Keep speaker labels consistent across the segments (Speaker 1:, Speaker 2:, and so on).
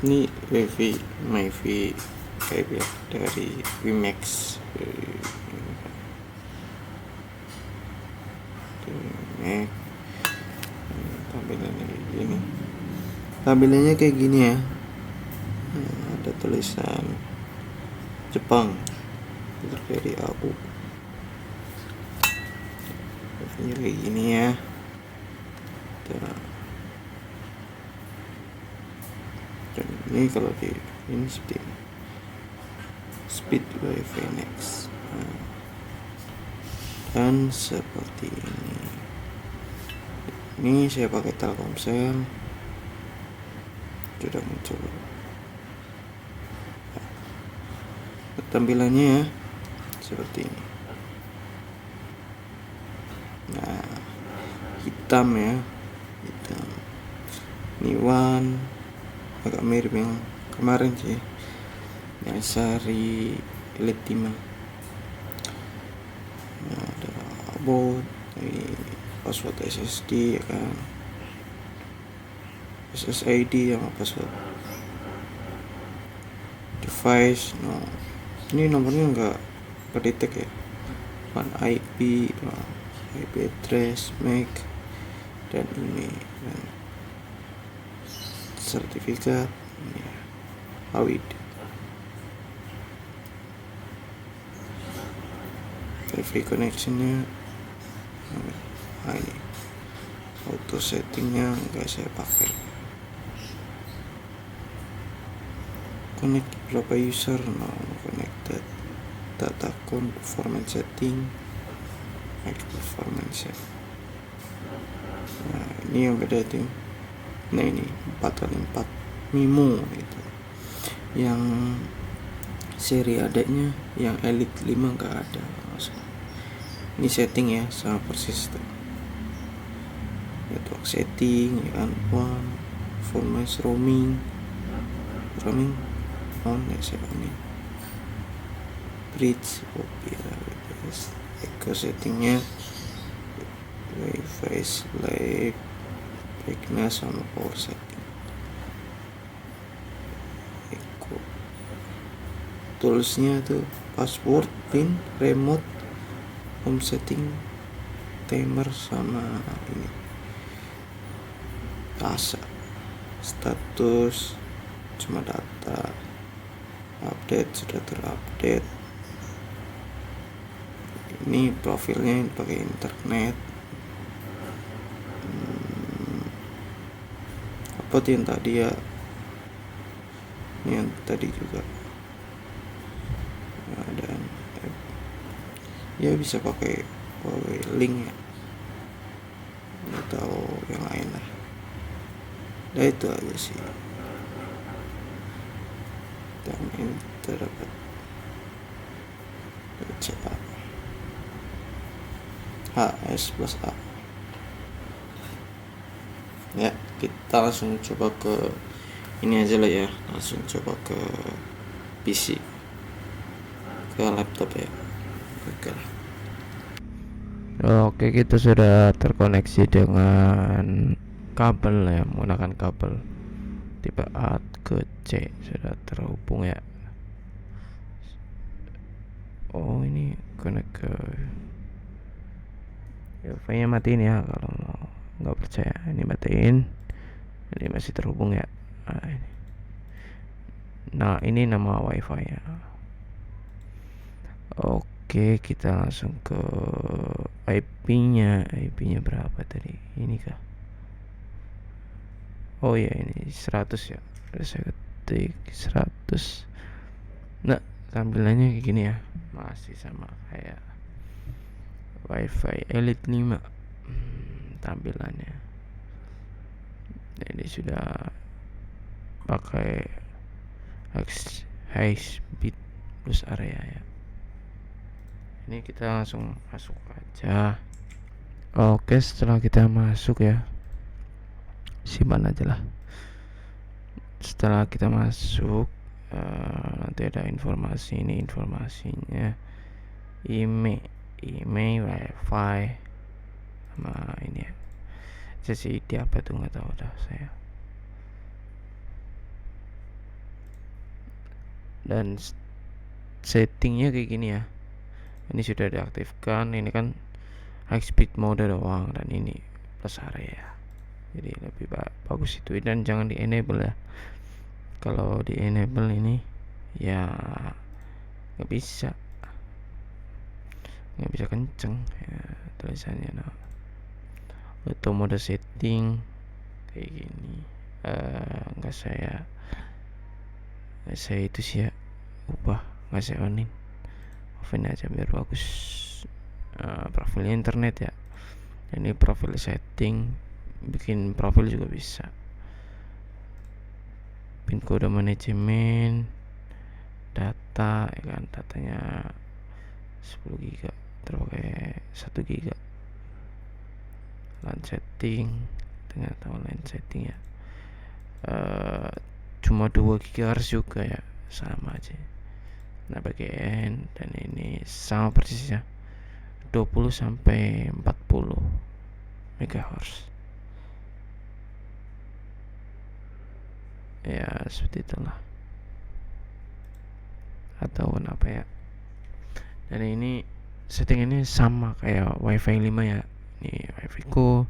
Speaker 1: Ini wifi MiFi kayak dari WiMax. WiMax tampilannya kayak gini. Tampilannya kayak gini ya. Ada tulisan Jepang dari AU. Wifi kayak gini ya. Dan ini kalau di ini speed wifi next. Dan seperti ini saya pakai Telkomsel, sudah muncul tampilannya ya, seperti ini. Nah, hitam ya, hitam. Ini one agak mirip yang kemarin sih, yang seri Elite 5. Nah, ada about ini password SSD ya kan, SSID sama password device. No, ini nomornya nggak kedetek ya, one IP address, MAC, dan email, dan sertifikat ya, AWID. Wifi connectionnya, nah ini auto settingnya nggak saya pakai. Connect berapa user, no connected. Data account performance setting, max performance set. Nah ini yang beda tuh. Nah ini 4x4 MIMO itu. Yang seri adanya yang Elite 5 nggak ada. Ini setting ya, sama persis tuh. Network setting ya kan, one performance roaming on ya, saya on. Bridge echo settingnya, wifi slave, brightness sama power setting. Echo toolsnya tuh password, pin, remote, home setting, timer, sama ini rasa. Status cuma data, update sudah terupdate. Ini profilnya pakai internet. Apa tuh yang tadi ya, ini yang tadi juga. Nah, dan ya bisa pakai Huawei Link ya, atau yang lain lah. Nah itu aja sih. Dan ini terdapat CA HS plus A ya. Kita langsung coba ke ini aja lah ya, langsung coba ke PC, ke laptop ya. Oke, kita sudah terkoneksi dengan kabel ya, menggunakan kabel tipe A ke C, sudah terhubung ya. Oh ini connect ke wifi nya matiin ya, kalau mau nggak percaya ini matiin. Ini masih terhubung ya. Nah ini nama wifi ya. Oke, kita langsung ke IP-nya. IP-nya berapa tadi? Ini kah? Oh ya, ini 100 ya. Saya ketik 100. Nah, tampilannya kayak gini ya. Masih sama kayak Wi-Fi Elite 5 tampilannya. Nah, ini sudah pakai high speed plus area ya. Ini kita langsung masuk aja. Oke, setelah kita masuk ya, simpan aja lah. Setelah kita masuk, nanti ada informasi. Ini informasinya, email wifi sama ini ya. SSID apa tuh nggak tahu dah saya. Dan settingnya kayak gini ya, ini sudah diaktifkan. Ini kan high speed mode doang, dan ini plus area, jadi lebih bagus itu. Dan jangan di enable ya, kalau di enable ini ya nggak bisa kenceng ya tulisannya. Nah, auto mode setting kayak gini, nggak saya itu sih ya, ubah, nggak saya open aja biar bagus. Profilnya internet ya, ini profil setting, bikin profil juga bisa. Pin kode manajemen data ya kan, datanya 10 GB terpakai 1 GB. LAN setting, ternyata LAN setting ya, cuma 2 GHz juga ya, sama aja. Nah, bagian dan ini sama persis ya, 20 sampai 40 MHz ya, seperti itulah. Atau apa ya, dan ini setting ini sama kayak wifi 5 ya. Ini wifi ku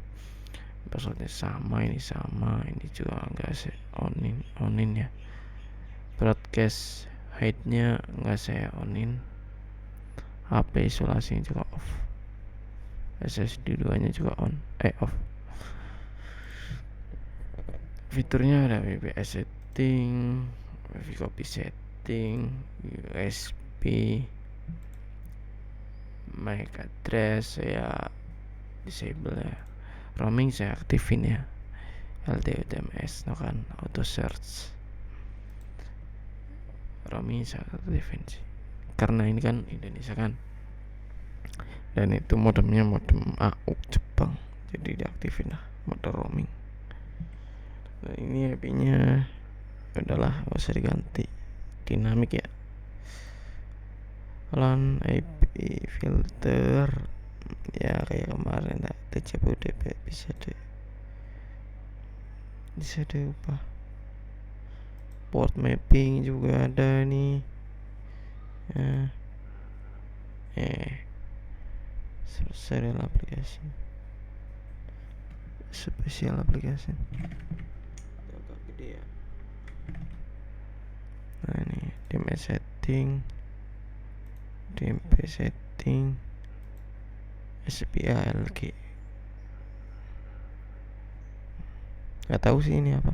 Speaker 1: passwordnya sama, ini sama, ini juga enggak saya onin ya. Broadcast height-nya enggak saya onin. HP isolasinya juga off. SSD 2 nya juga off. Fiturnya ada VPS setting, wifi copy setting, USB, MAC address saya disable ya. Roaming saya aktifin ya. LTE UTMS no kan, auto search. Roaming saya aktifin sih, karena ini kan Indonesia kan, dan itu modemnya modem AU Jepang, jadi diaktifin lah mode roaming. Nah, ini IP-nya udahlah, gak usah diganti, dinamik ya. LAN IP filter ya kayak kemarin lah, TCP/UDP bisa diubah. Port mapping juga ada nih ya. Spesial aplikasi agak gede ya. Nah, ini DMS setting, DMP setting, SPALG. Gak tahu sih ini apa.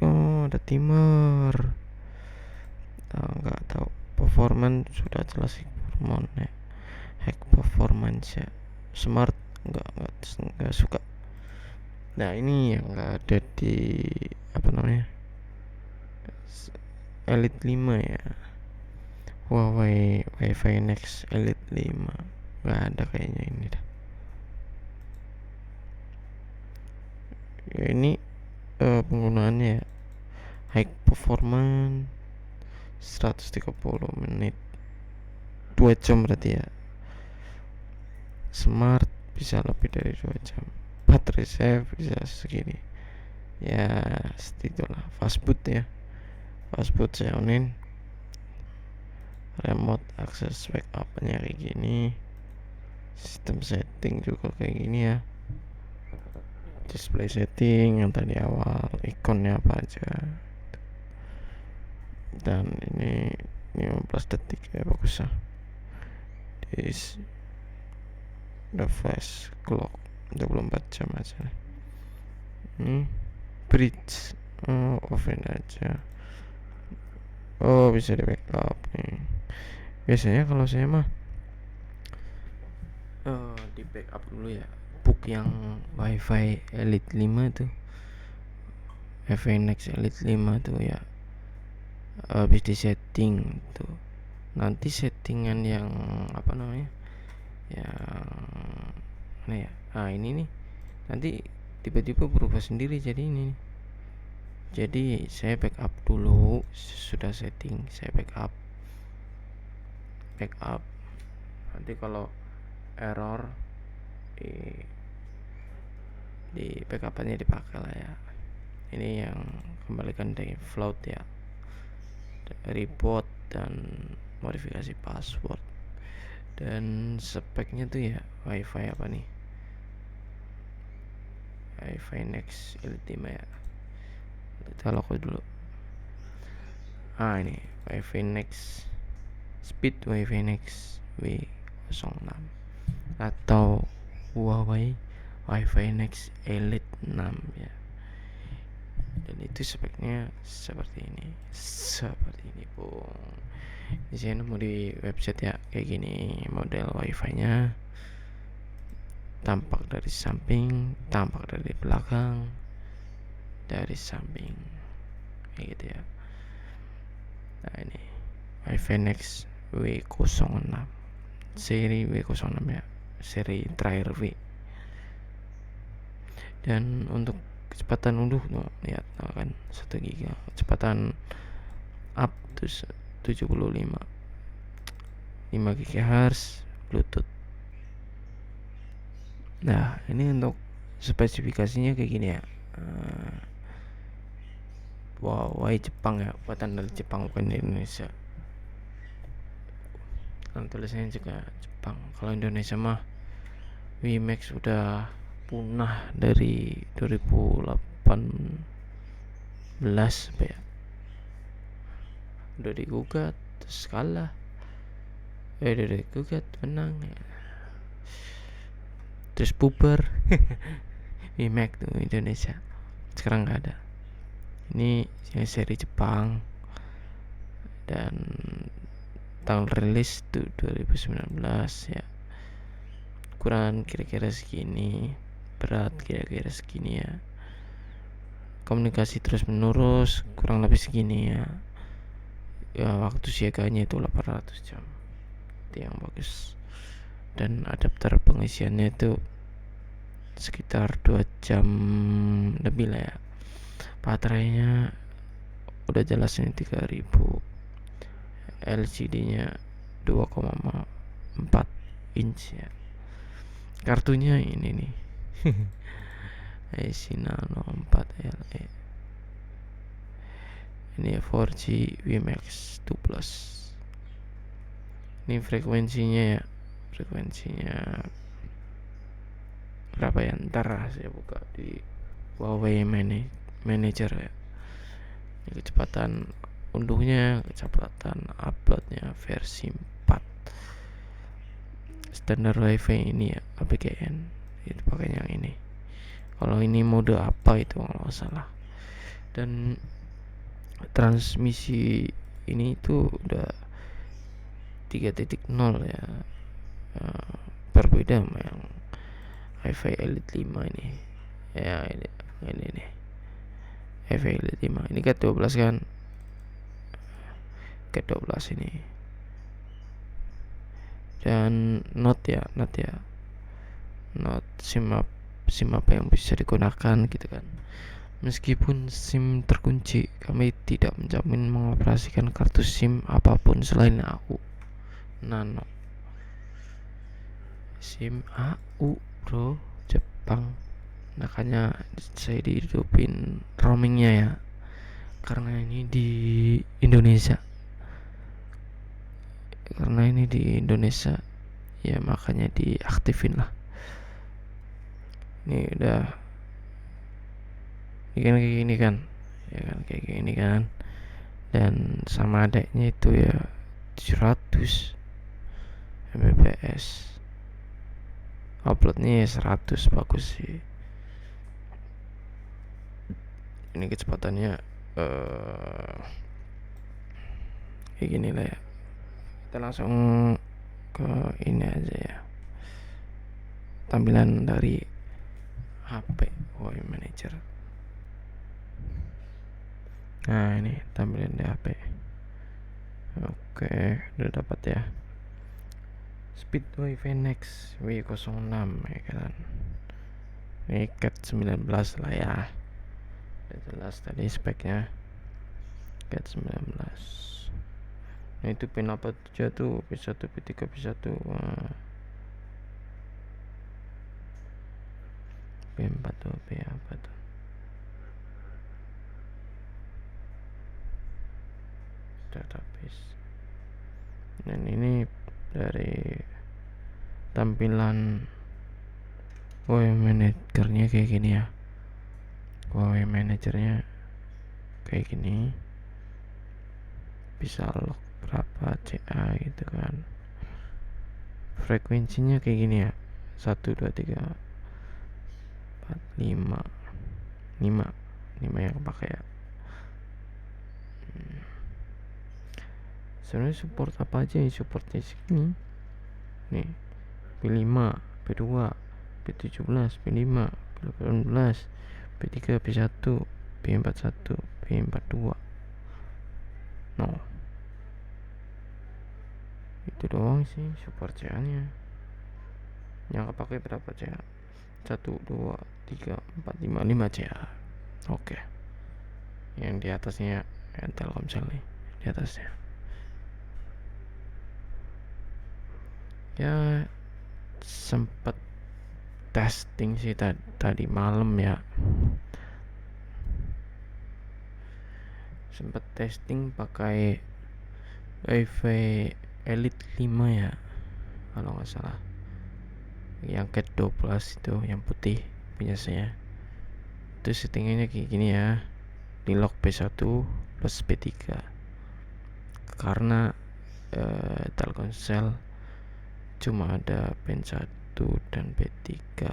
Speaker 1: Oh, ada timer. Nggak tahu. Performance sudah jelas sih, performance. Hack performance ya. Smart nggak suka. Nah, ini yang nggak ada di apa namanya, Elite 5 ya. Huawei Wi-Fi Next Elite 5 nggak ada kayaknya ini dah. Ya, ini penggunaannya high performance 130 menit 2 jam berarti ya. Smart bisa lebih dari 2 jam. Baterai save bisa segini ya, itulah. Fast boot ya, fast boot saya onin. Remote access backup nya kayak gini. Sistem setting juga kayak gini ya. Display setting yang tadi awal, ikonnya apa aja. Dan ini 15 detik ya, bagus lah. This the flash clock 24 jam aja. Ini bridge, oven aja. Oh, bisa di backup nih. Biasanya kalau saya mah di backup dulu ya, book yang Wi-Fi Elite 5 tuh, Wi-Fi Next Elite 5 tuh ya, habis di setting tuh. Nanti settingan yang apa namanya, yang mana ya, ini nih nanti tiba-tiba berubah sendiri jadi ini. Jadi saya backup dulu, sudah setting saya backup. Nanti kalau error di backupannya dipakai lah ya. Ini yang kembalikan dari float ya. report dan modifikasi password. Dan speknya tuh ya WiFi apa nih, WiFi Next Elite 5 ya. Kita loko dulu. Ini WiFi Next Speed WiFi Next W06 atau Huawei WiFi Next Elite 6 ya. Dan itu speknya seperti ini Bung. Di sini mau di website ya, kayak gini model WiFi-nya. Tampak dari samping, tampak dari belakang, dari samping, kayak gitu ya. Nah ini WiFi Next W06 seri W06 ya, seri terakhir W. Dan untuk kecepatan unduh lihat kan 1 GB, kecepatan up to 75 5 GHz Bluetooth. Nah ini untuk spesifikasinya kayak gini ya. Huawei Jepang ya, buatan dari Jepang bukan di Indonesia. Kan tulisannya juga Jepang. Kalau Indonesia mah WiMax udah punah dari 2018 apa ya, udah digugat terus kalah, udah digugat menang ya. Terus bubar. WiMax tuh Indonesia sekarang nggak ada. Ini yang seri Jepang dan tahun rilis tuh 2019 ya. Ukuran kira-kira segini, berat kira-kira segini ya. Komunikasi terus menerus kurang lebih segini ya. Waktu siaganya itu 800 jam. Itu yang bagus. Dan adapter pengisiannya itu sekitar 2 jam lebih lah ya. Baterainya udah jelas ini 3000. LCD-nya 2,4 inch ya. Kartunya ini nih. Nano 4 LE. Ini 4G WiMax 2 Plus. Ini frekuensinya berapa ya, ntar saya buka di Huawei Manager ya. Ini kecepatan unduhnya, kecepatan uploadnya versi 4. Standar WiFi ini ya, APGN itu pakainya yang ini. Kalau ini mode apa itu kalau salah. Dan transmisi ini itu udah 3.0 ya. Berbeda sama yang WiFi Elite 5 ini. Ya ini nih. WiFi Elite 5 ini Cat 12 kan. Cat 12 ini. Dan Note SIM apa yang bisa digunakan gitu kan. Meskipun SIM terkunci, kami tidak menjamin mengoperasikan kartu SIM apapun selain AU Nano. SIM AU bro, Jepang. Makanya saya dihidupin roamingnya ya, karena ini di Indonesia ya, makanya diaktifin lah. Ini udah kayak gini kan, dan sama adanya itu ya 700 Mbps, uploadnya ya 100, bagus sih. Ini kecepatannya kayak gini lah ya. Kita langsung ke ini aja ya, tampilan dari HP Huawei Manager. Nah ini tampilan di HP. Oke, udah dapat ya. Speed WiFi Next W06 ya kan. Ini Cat 19 lah ya. Udah jelas tadi speknya Cat 19. Nah itu pin apa tuh, P1, P3, P1. P4 tuh, P apa tuh? database. Dan ini dari tampilan WM Managernya kayak gini ya. WM Managernya kayak gini, bisa log berapa CA gitu kan. Frekuensinya kayak gini ya, 1, 2, 3, 4, 5 yang pakai ya. Sebenarnya support apa aja ya, supportnya segini nih, P5, P2, P17, P5, P18, P3, P1, P41, P42. No, itu doang sih support CA nya. Yang kepake berapa CA? 1, 2, 3, 4, 5 CA. Oke. Yang di atasnya Telkomsel nih, di atasnya. Ya sempet testing sih tadi malam ya. Sempet testing pakai WiFi Elite 5 ya, kalau nggak salah. Yang Cat 12 itu, yang putih punya saya. Itu settingannya kayak gini ya, di lock P1 plus P3. Karena Telkomsel cuma ada P1 dan P3.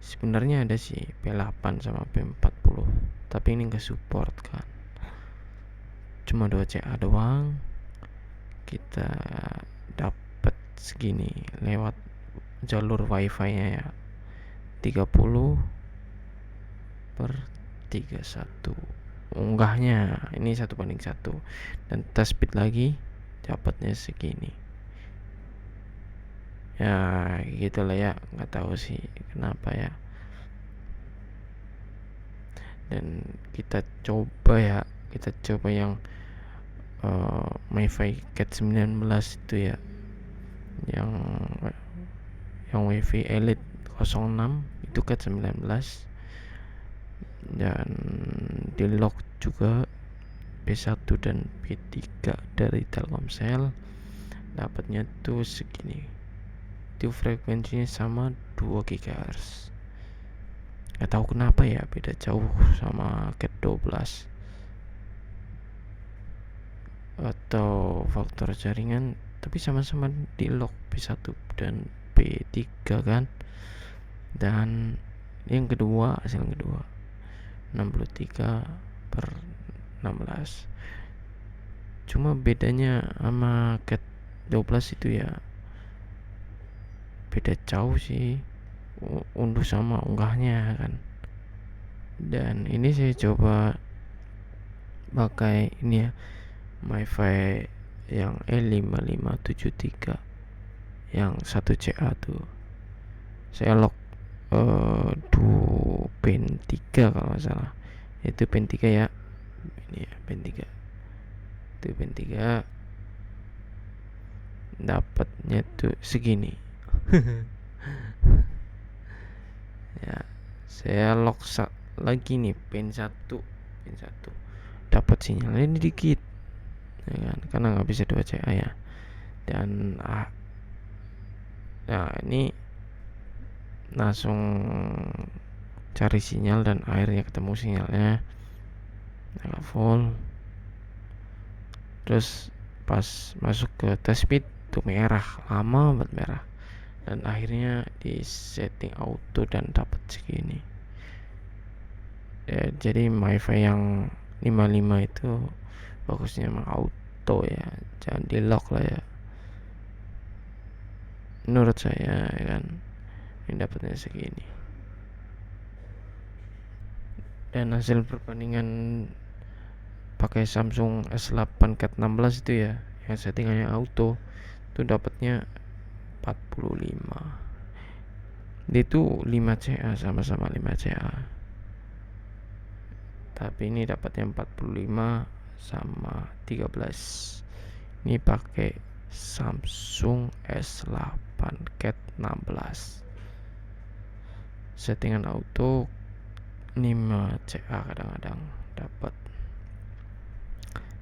Speaker 1: Sebenarnya ada sih P8 sama P40, tapi ini nggak support kan. Cuma 2 CA doang. Kita dapat segini lewat jalur wifi nya ya, 30/31. Unggahnya ini 1/1, dan test speed lagi dapatnya segini ya, gitulah ya, nggak tahu sih kenapa ya. Dan kita coba yang MiFi Cat 19 itu ya, yang WiFi Elite 06 itu Cat 19, dan di lock juga P1 dan P3 dari Telkomsel. Dapatnya tuh segini, itu frekuensinya sama 2 GHz. Gak tahu kenapa ya beda jauh sama Cat 12, atau faktor jaringan, tapi sama-sama di lock P1 dan P3 kan. Dan yang kedua, hasil kedua 63/16. Cuma bedanya sama Cat 12 itu ya, beda jauh sih unduh sama unggahnya kan. Dan ini saya coba pakai ini ya, MiFi yang E5573 yang 1 CA tuh. Saya lock pin 3 kalau nggak salah. Itu pin 3 ya. Ini ya pin 3. Itu pin 3. Dapatnya tuh segini. Ya, saya lock lagi nih pin 1. Dapat sinyalnya ini dikit. Ya kan? Karena nggak bisa 2 CA ya. Dan nah ini langsung cari sinyal, dan akhirnya ketemu sinyalnya agak full. Terus pas masuk ke test speed tuh merah, lama banget merah, dan akhirnya di setting auto dan dapat segini. Jadi MiFi yang 55 itu bagusnya emang auto ya, jangan di lock lah ya, menurut saya ya kan. Ini dapatnya segini. Dan hasil perbandingan pakai Samsung S8 Cat 16 itu ya, yang settingannya auto, itu dapatnya 45. Dia itu 5 CA, sama-sama 5 CA. Tapi ini dapatnya 45 sama 13. Ini pakai Samsung S8 Cat 16. Settingan auto 5 CA kadang-kadang dapat.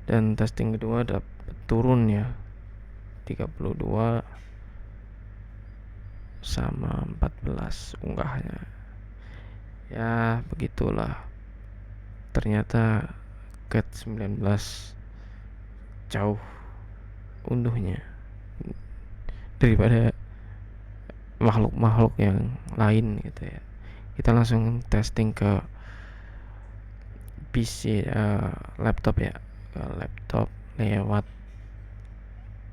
Speaker 1: Dan testing kedua dapat turun ya 32 sama 14 unggahnya. Ya begitulah, ternyata Cat 19 jauh unduhnya daripada makhluk-makhluk yang lain gitu ya. Kita langsung testing ke PC, laptop ya, ke laptop lewat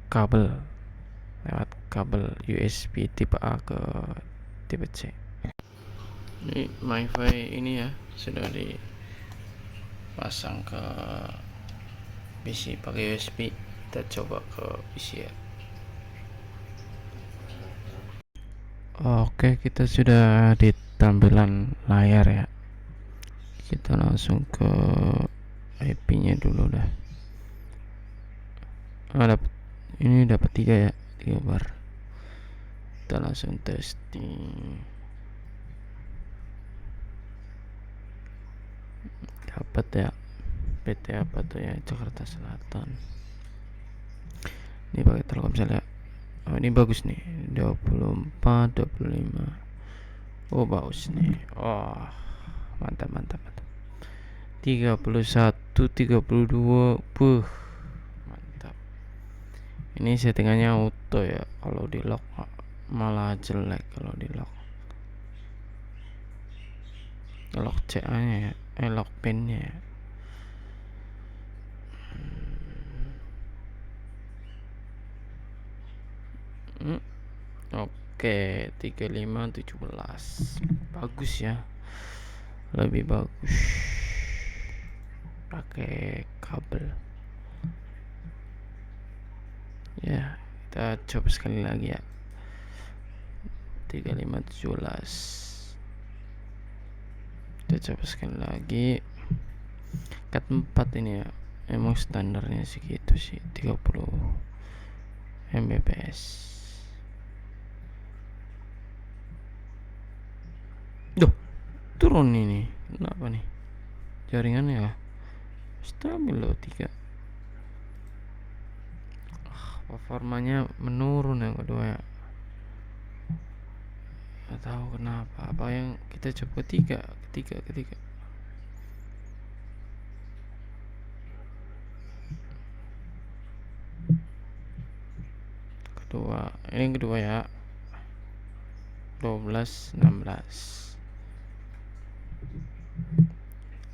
Speaker 1: kabel USB tipe A ke tipe C. Ini MiFi ini ya sudah dipasang ke PC pakai USB. Kita coba ke PC ya. Oke, kita sudah di tampilan layar ya. Kita langsung ke IP-nya dulu dah. Dapat 3 ya, 3 bar. Kita langsung testing. Dapat ya, PT apa tuh ya, Jakarta Selatan. Ini pakai Telkomsel ya. Oh, ini bagus nih, 24 25. Oh bagus nih. Oh mantap 31 32. Mantap. Ini settingannya auto ya. Kalau di lock malah jelek. Kalau di lock CA nya ya, lock pin nya ya. Oke, 3517 bagus ya, lebih bagus pakai kabel ya. Kita coba sekali lagi ya, 3517. Kita coba sekali lagi. Cat 4 ini ya, emang standarnya segitu sih, 30 Mbps. Duh, turun ini. Kenapa nih? Jaringannya ya stabil loh 3. Performanya menurun yang kedua ya. Gak tahu kenapa. Apa yang kita coba ketiga. Ini yang kedua ya. 12 16.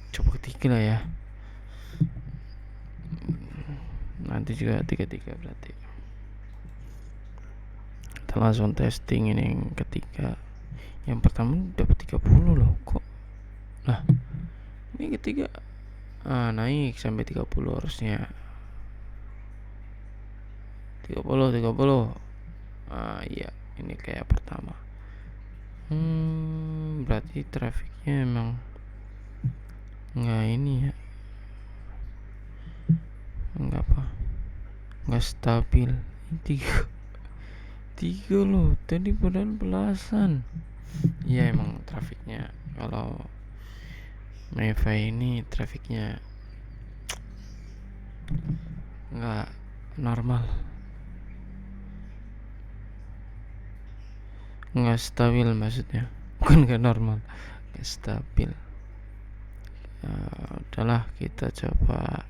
Speaker 1: Coba ketiga lah ya. Nanti juga 33 berarti. Kita langsung testing ini yang ketiga. Yang pertama dapat 30 loh kok. Nah, ini ketiga naik sampai 30 harusnya. 30. Iya, ini kayak pertama. Berarti trafiknya emang nggak ini ya, nggak stabil. Tiga loh, tadi padahal belasan. Iya emang trafiknya, kalau MiFi ini trafiknya nggak normal, nggak stabil maksudnya, bukan nggak normal, nggak stabil. Udahlah, kita coba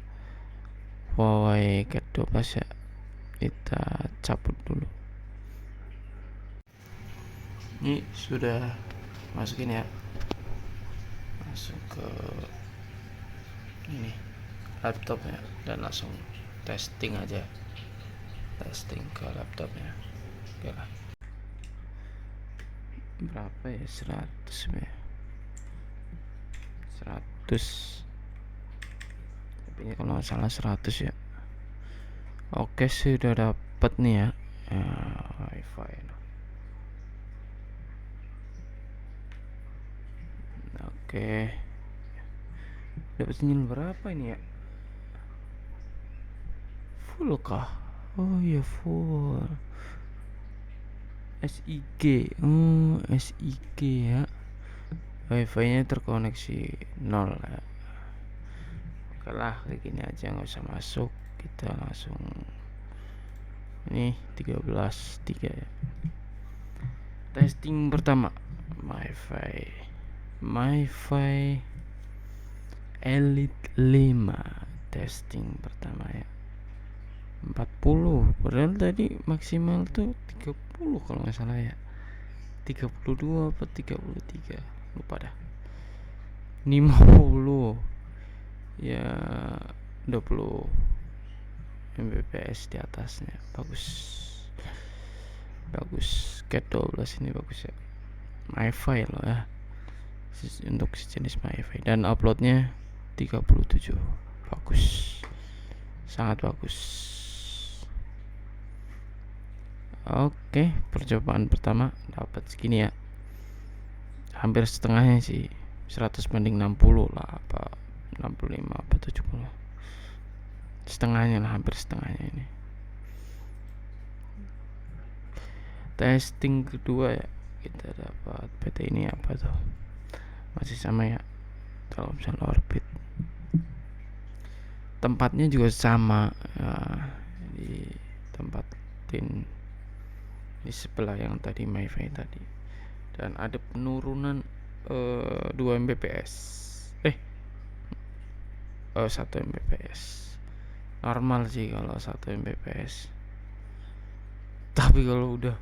Speaker 1: Huawei Cat 12 ya. Kita cabut dulu. Ini sudah masukin ya, masuk ke ini laptop ya, dan langsung testing aja, testing ke laptopnya. Oke lah, berapa ya, 100 ya, 100, tapi ini kalau nggak salah 100 ya. Oke, sudah dapat nih ya, wifi. Oke, dapat sinyal berapa ini ya, full kah? Oh iya full. SIG, SIG ya. Wifi nya terkoneksi 0 ya. Oke lah, kayak gini aja, nggak usah masuk, kita langsung ini 13.3 ya. Testing pertama MiFi Elite 5, testing pertama ya. 40, padahal tadi maksimal tuh 30 kalau nggak salah ya, 32 apa 33 lupa dah. 50 ya, 20 Mbps di atasnya, bagus Cat 12 ini bagus ya, MiFi loh ya, untuk sejenis MiFi. Dan uploadnya 37, bagus, sangat bagus. Oke, percobaan pertama dapat segini ya, hampir setengahnya sih, 100 banding 60 lah, apa 65 apa 70, setengahnya lah, hampir setengahnya ini. Testing kedua ya, kita dapat PT ini apa tuh, masih sama ya, kalau misalnya orbit tempatnya juga sama ya, di tempat di sebelah yang tadi MiFi tadi. Dan ada penurunan 2 Mbps 1 Mbps, normal sih kalau 1 Mbps, tapi kalau udah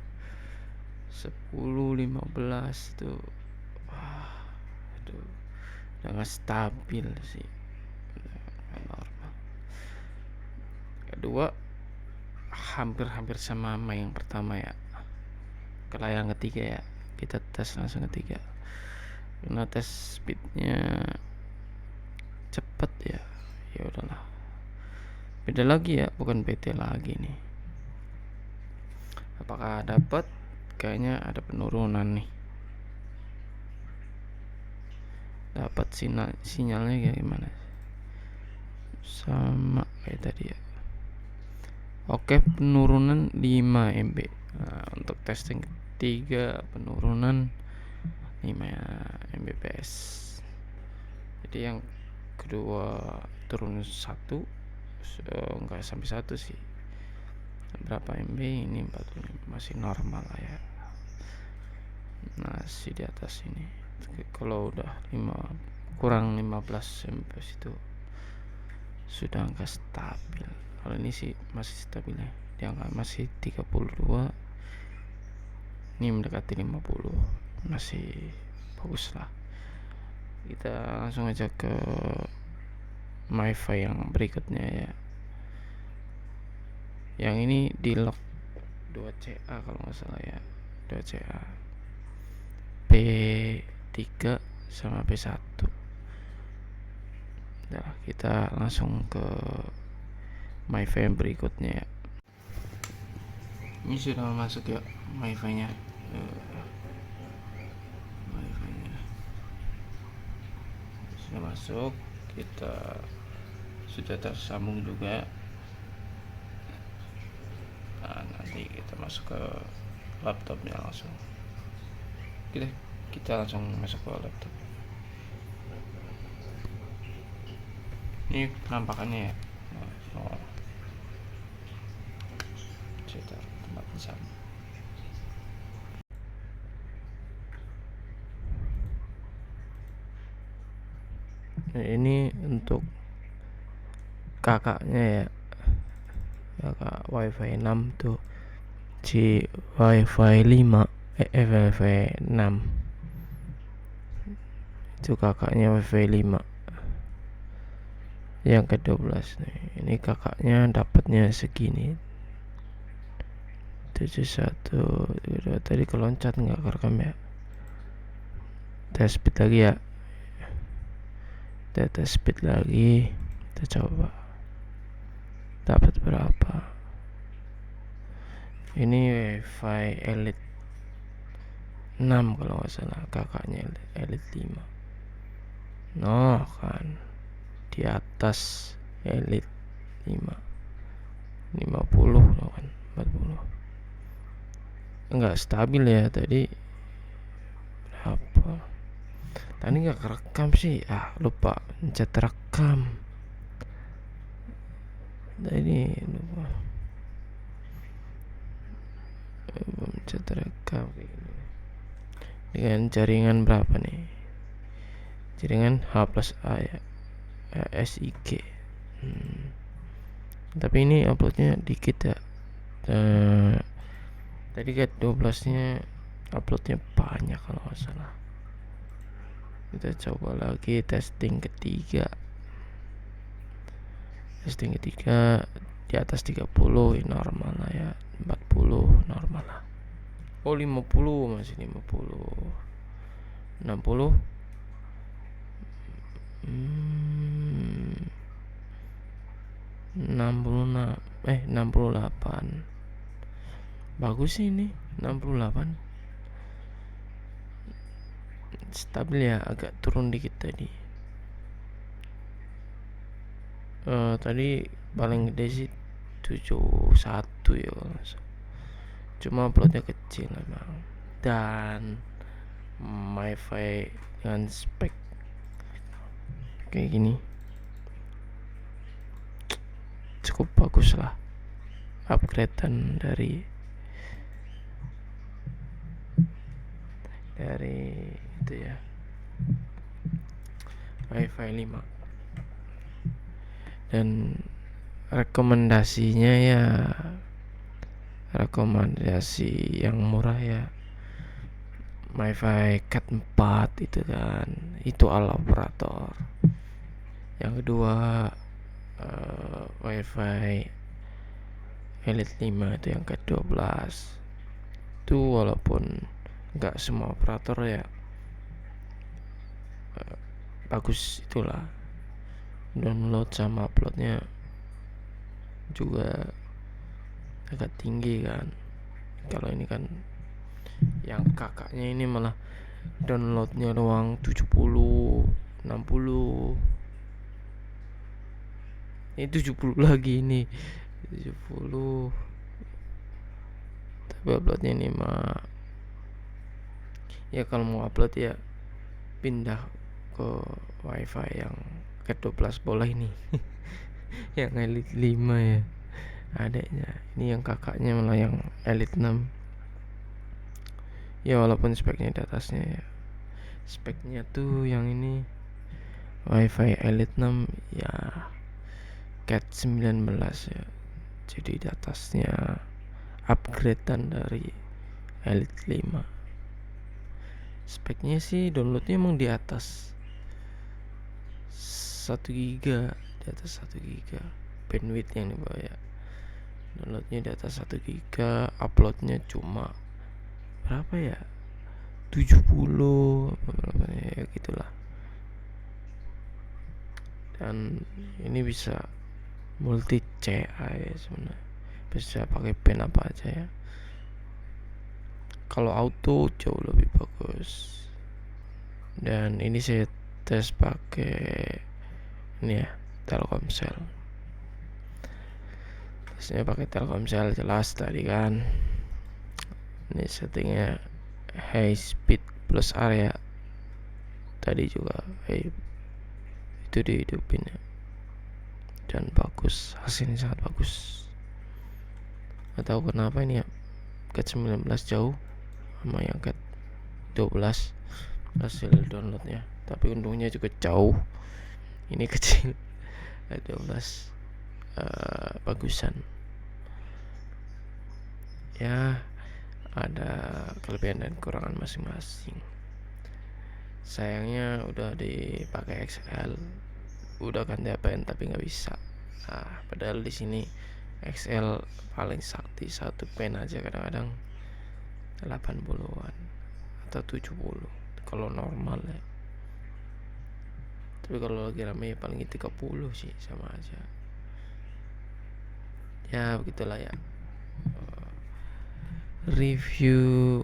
Speaker 1: 10-15 tuh aduh, udah gak stabil sih, udah normal. Kedua hampir sama yang pertama ya. Kalau yang ketiga ya, kita tes langsung ketiga, karena tes speednya cepet ya. Ya udahlah, beda lagi ya, bukan PT lagi nih. Apakah dapat? Kayaknya ada penurunan nih. Dapat sinyalnya kayak gimana? Sama kayak tadi ya. Oke, penurunan 5 MB. Nah, untuk testing ketiga penurunan 5 Mbps. Jadi yang kedua turun 1, enggak sampai 1 sih. Berapa MB ini? 45, masih normal lah ya. Masih di atas ini. Kalau udah kurang 15 Mbps itu sudah enggak stabil. Kalau ini sih masih stabil ya, dia masih 32, ini mendekati 50, masih bagus lah. Kita langsung aja ke MiFi yang berikutnya ya. Yang ini di lock 2CA kalau nggak salah ya, 2CA P3 sama P1. Nah, kita langsung ke MiFi yang berikutnya ya. Ini sudah masuk ya MiFi-nya. MiFi-nya sudah masuk, kita sudah tersambung juga. Nah, nanti kita masuk ke laptopnya langsung. Kita langsung masuk ke laptop. Ini penampakannya ya. Sekitar tempat sama. Nah, ini untuk kakaknya ya, kakak WiFi 6 tuh, si WiFi 5 WiFi 6 itu kakaknya WiFi 5 yang ke-12 nih. Ini kakaknya dapatnya segini, 71. Tadi keloncat nggak kerekam ya. Tes speed lagi ya, tes speed lagi, kita coba dapat berapa. Ini WiFi Elite 6 kalau nggak salah, kakaknya Elite 5. No kan, di atas Elite 5, 50 loh kan, 40. Enggak stabil ya tadi. Berapa tadi, nggak kerekam sih, lupa pencet rekam. Tadi lupa pencet rekam kayak gini. Dengan jaringan berapa nih? Jaringan H+A ya, SIG. Tapi ini uploadnya dikit ya. Tadi kan 12 nya uploadnya banyak kalau nggak salah. Kita coba lagi testing ketiga di atas 30 normal lah ya, 40 normal lah. 50 masih 50, 60 68. Bagus sih ini 68. Stabil ya, agak turun dikit tadi. Tadi paling gede sih 71 ya. Cuma uploadnya kecil emang. Dan MiFi dengan spek kayak gini cukup bagus lah, upgradean dari itu ya, MiFi 5. Dan rekomendasinya ya rekomendasi yang murah ya, MiFi Cat 4 itu kan, itu ala operator. Yang kedua WiFi Elite 5 itu yang ke-12. Itu walaupun nggak semua operator ya bagus itulah, download sama uploadnya juga agak tinggi kan. Kalau ini kan yang kakaknya ini malah downloadnya doang 70, 60. Ini 70 lagi ini 70. Tapi uploadnya ini mah ya, kalau mau upload ya pindah ke WiFi yang ke-12 boleh ini. Yang Elite 5 ya adanya. Ini yang kakaknya malah yang Elite 6. Ya walaupun speknya di atasnya ya. Speknya tuh yang ini WiFi Elite 6 ya Cat 19 ya. Jadi di atasnya upgradean dari Elite 5. Speknya sih downloadnya emang di atas 1 giga, di atas 1 giga bandwidth yang dibawa ya. Downloadnya di atas 1 giga, uploadnya cuma berapa ya, 70 berapa ya gitulah. Dan ini bisa multi CA ya sebenarnya, bisa pakai pen apa aja ya. Kalau auto jauh lebih bagus. Dan ini saya tes pakai ini ya, Telkomsel. Tesnya pakai Telkomsel jelas tadi kan. Ini settingnya high speed plus area. Tadi juga itu dihidupin ya. Dan bagus, hasilnya sangat bagus. Gak tahu kenapa ini ya, Cat 19 jauh sama yang Cat 12 hasil downloadnya. Tapi untungnya juga jauh, ini kecil. 12 bagusan ya, ada kelebihan dan kekurangan masing-masing. Sayangnya udah dipakai XL, udah ganti APN tapi nggak bisa. Padahal di sini XL paling sakti, satu pen aja kadang-kadang 80-an atau 70 kalau normal ya. Tapi kalau lagi rame ya paling 30 sih, sama aja. Ya begitulah ya, review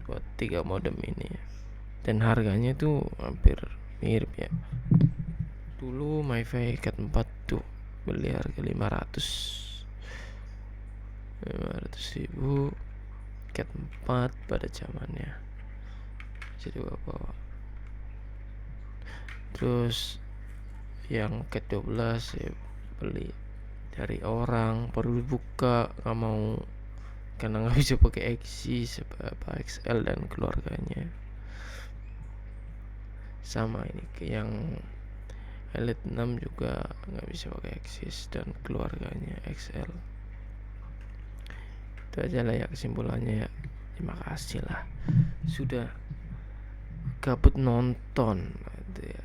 Speaker 1: buat 3 modem ini ya. Dan harganya tuh hampir mirip ya. Dulu MiFi Cat 4 tuh beli harga 500.000 Cat 4 pada zamannya. Jadi bawa. Terus yang Cat 12 ya
Speaker 2: beli dari orang baru dibuka nggak mau karena nggak bisa pakai XL dan keluarganya. Sama ini ke yang Elite 6 juga nggak bisa pakai Axis dan keluarganya XL. Itu aja lah ya kesimpulannya ya. Terima kasih lah sudah gabut nonton gitu ya.